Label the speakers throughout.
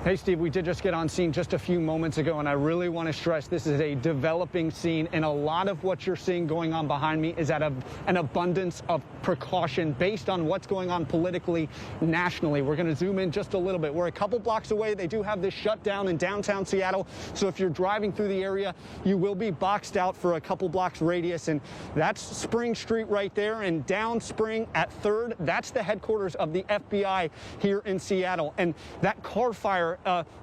Speaker 1: Hey, Steve, we did just get on scene just a few moments ago, and I really want to stress this is a developing scene, and a lot of what you're seeing going on behind me is at an abundance of precaution based on what's going on politically, nationally. We're going to zoom in just a little bit. We're a couple blocks away. They do have this shutdown in downtown Seattle, so if you're driving through the area, you will be boxed out for a couple blocks radius, and that's Spring Street right there, and down Spring at 3rd, that's the headquarters of the FBI here in Seattle, and that car fire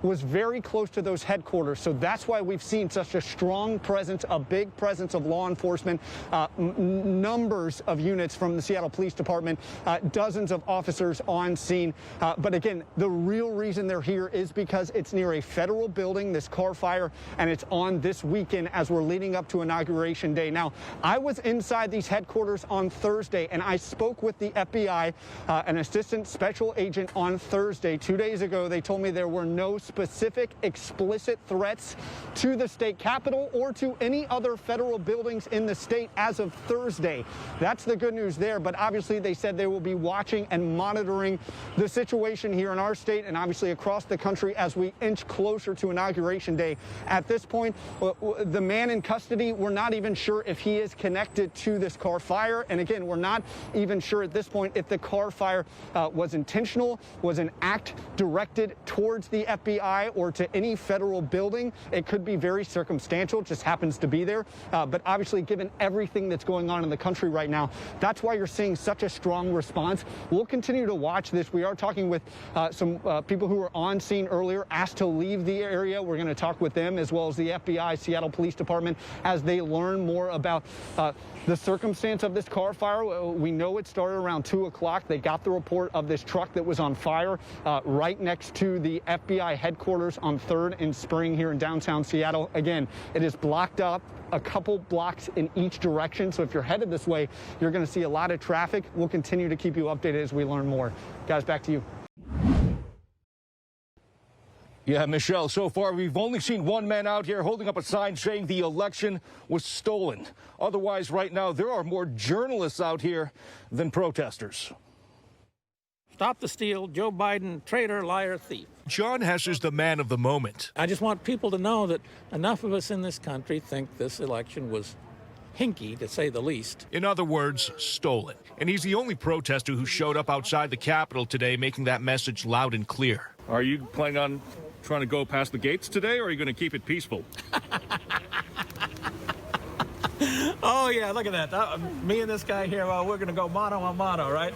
Speaker 1: was very close to those headquarters, so that's why we've seen such a strong presence, a big presence of law enforcement, numbers of units from the Seattle Police Department, dozens of officers on scene. But again, the real reason they're here is because it's near a federal building, this car fire, and it's on this weekend as we're leading up to Inauguration Day. Now, I was inside these headquarters on Thursday, and I spoke with the FBI, an assistant special agent on Thursday. 2 days ago, they told me there were no specific explicit threats to the state capitol or to any other federal buildings in the state as of Thursday. That's the good news there, but obviously they said they will be watching and monitoring the situation here in our state and obviously across the country as we inch closer to Inauguration Day. At this point, the man in custody, we're not even sure if he is connected to this car fire, and again, we're not even sure at this point if the car fire was intentional, was an act directed towards the FBI or to any federal building. It could be very circumstantial, just happens to be there. But obviously, given everything that's going on in the country right now, that's why you're seeing such a strong response. We'll continue to watch this. We are talking with some people who were on scene earlier, asked to leave the area. We're going to talk with them as well as the FBI, Seattle Police Department, as they learn more about the circumstance of this car fire. We know it started around 2 o'clock. They got the report of this truck that was on fire right next to the FBI headquarters on 3rd and Spring here in downtown Seattle. Again, it is blocked up a couple blocks in each direction. So if you're headed this way, you're going to see a lot of traffic. We'll continue to keep you updated as we learn more. Guys, back to you.
Speaker 2: Yeah, Michelle, so far we've only seen one man out here holding up a sign saying the election was stolen. Otherwise, right now, there are more journalists out here than protesters.
Speaker 3: Stop the steal, Joe Biden, traitor, liar, thief.
Speaker 4: John Hess is the man of the moment.
Speaker 3: I just want people to know that enough of us in this country think this election was hinky, to say the least.
Speaker 4: In other words, stolen. And he's the only protester who showed up outside the Capitol today, making that message loud and clear.
Speaker 2: Are you planning on trying to go past the gates today, or are you going to keep it peaceful?
Speaker 3: Oh, yeah, look at that. Me and this guy here, well, we're going to go mano a mano, right?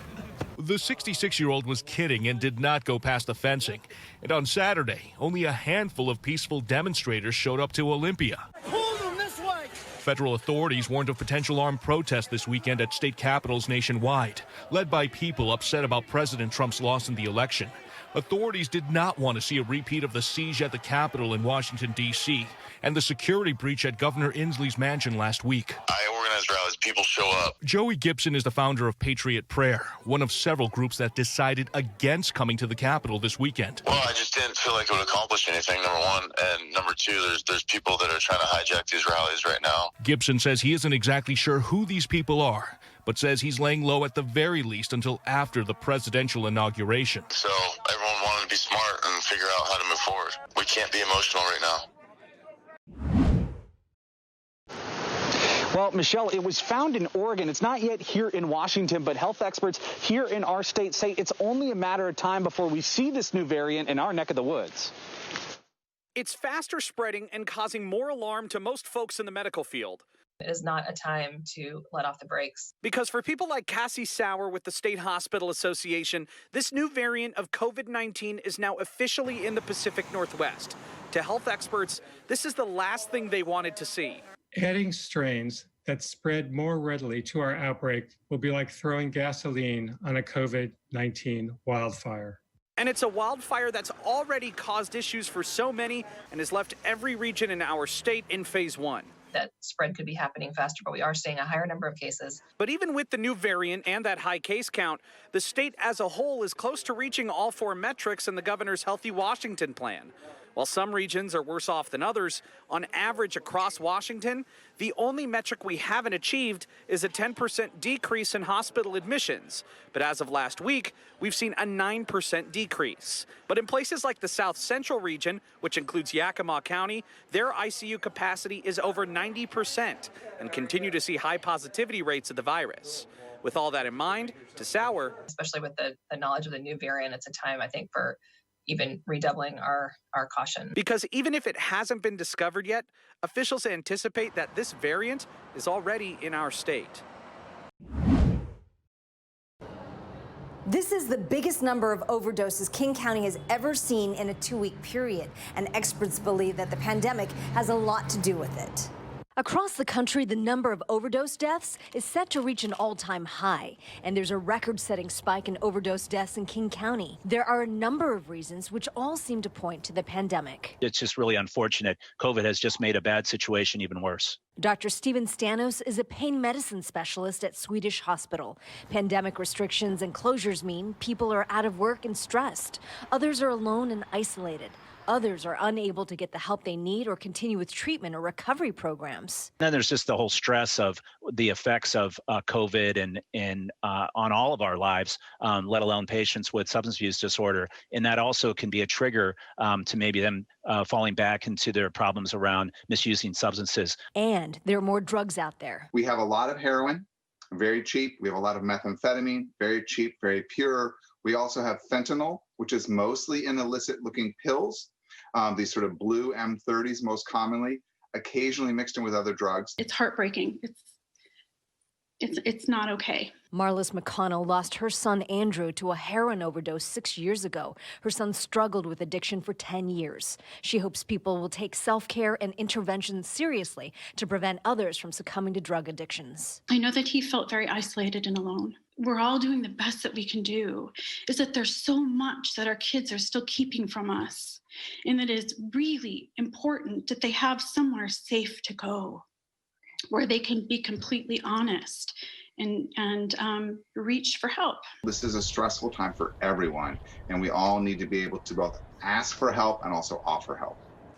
Speaker 4: The 66-year-old was kidding and did not go past the fencing. And on Saturday, only a handful of peaceful demonstrators showed up to Olympia.
Speaker 5: Pull them this way.
Speaker 4: Federal authorities warned of potential armed protests this weekend at state capitals nationwide, led by people upset about President Trump's loss in the election. Authorities did not want to see a repeat of the siege at the Capitol in Washington, D.C., and the security breach at Governor Inslee's mansion last week.
Speaker 6: I organize rallies. People show up.
Speaker 4: Joey Gibson is the founder of Patriot Prayer, one of several groups that decided against coming to the Capitol this weekend.
Speaker 6: Well, I just didn't feel like it would accomplish anything, number one. And number two, there's people that are trying to hijack these rallies right now.
Speaker 4: Gibson says he isn't exactly sure who these people are, but says he's laying low at the very least until after the presidential inauguration.
Speaker 6: So everyone wanted to be smart and figure out how to move forward. We can't be emotional right now.
Speaker 7: Well, Michelle, it was found in Oregon. It's not yet here in Washington, but health experts here in our state say it's only a matter of time before we see this new variant in our neck of the woods.
Speaker 8: It's faster spreading and causing more alarm to most folks in the medical field.
Speaker 9: It is not a time to let off the brakes.
Speaker 8: Because for people like Cassie Sauer with the State Hospital Association, this new variant of COVID-19 is now officially in the Pacific Northwest. To health experts, this is the last thing they wanted to see.
Speaker 10: Adding strains that spread more readily to our outbreak will be like throwing gasoline on a COVID-19 wildfire.
Speaker 8: And it's a wildfire that's already caused issues for so many and has left every region in our state in phase 1.
Speaker 9: That spread could be happening faster, but we are seeing a higher number of cases.
Speaker 8: But even with the new variant and that high case count, the state as a whole is close to reaching all 4 metrics in the governor's Healthy Washington plan. While some regions are worse off than others, on average across Washington, the only metric we haven't achieved is a 10% decrease in hospital admissions. But as of last week, we've seen a 9% decrease. But in places like the South Central region, which includes Yakima County, their ICU capacity is over 90% and continue to see high positivity rates of the virus. With all that in mind, to Sauer,
Speaker 9: especially with the knowledge of the new variant, it's a time, I think, for even redoubling our caution.
Speaker 8: Because even if it hasn't been discovered yet, officials anticipate that this variant is already in our state.
Speaker 5: This is the biggest number of overdoses King County has ever seen in a 2-week period, and experts believe that the pandemic has a lot to do with it. Across the country, the number of overdose deaths is set to reach an all-time high, and there's a record-setting spike in overdose deaths in King County. There are a number of reasons which all seem to point to the pandemic.
Speaker 11: It's just really unfortunate. COVID has just made a bad situation even worse.
Speaker 5: Dr. Steven Stanos is a pain medicine specialist at Swedish Hospital. Pandemic restrictions and closures mean people are out of work and stressed. Others are alone and isolated. Others are unable to get the help they need or continue with treatment or recovery programs.
Speaker 11: Then there's just the whole stress of the effects of COVID and on all of our lives, let alone patients with substance use disorder. And that also can be a trigger to maybe them falling back into their problems around misusing substances.
Speaker 5: And there are more drugs out there.
Speaker 12: We have a lot of heroin, very cheap. We have a lot of methamphetamine, very cheap, very pure. We also have fentanyl, which is mostly in illicit-looking pills. These sort of blue M30s most commonly, occasionally mixed in with other drugs.
Speaker 13: It's heartbreaking. It's not okay.
Speaker 5: Marlis McConnell lost her son Andrew to a heroin overdose 6 years ago. Her son struggled with addiction for 10 years. She hopes people will take self-care and intervention seriously to prevent others from succumbing to drug addictions.
Speaker 13: I know that he felt very isolated and alone. We're all doing the best that we can do. Is that there's so much that our kids are still keeping from us, and that it's really important that they have somewhere safe to go, where they can be completely honest and reach for help.
Speaker 12: This is a stressful time for everyone, and we all need to be able to both ask for help and also offer help.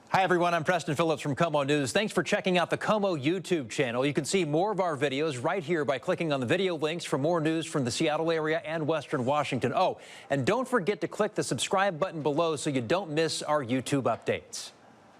Speaker 14: Hi, everyone. I'm Preston Phillips from KOMO News. Thanks for checking out the KOMO YouTube channel. You can see more of our videos right here by clicking on the video links for more news from the Seattle area and Western Washington. Oh, and don't forget to click the subscribe button below so you don't miss our YouTube updates.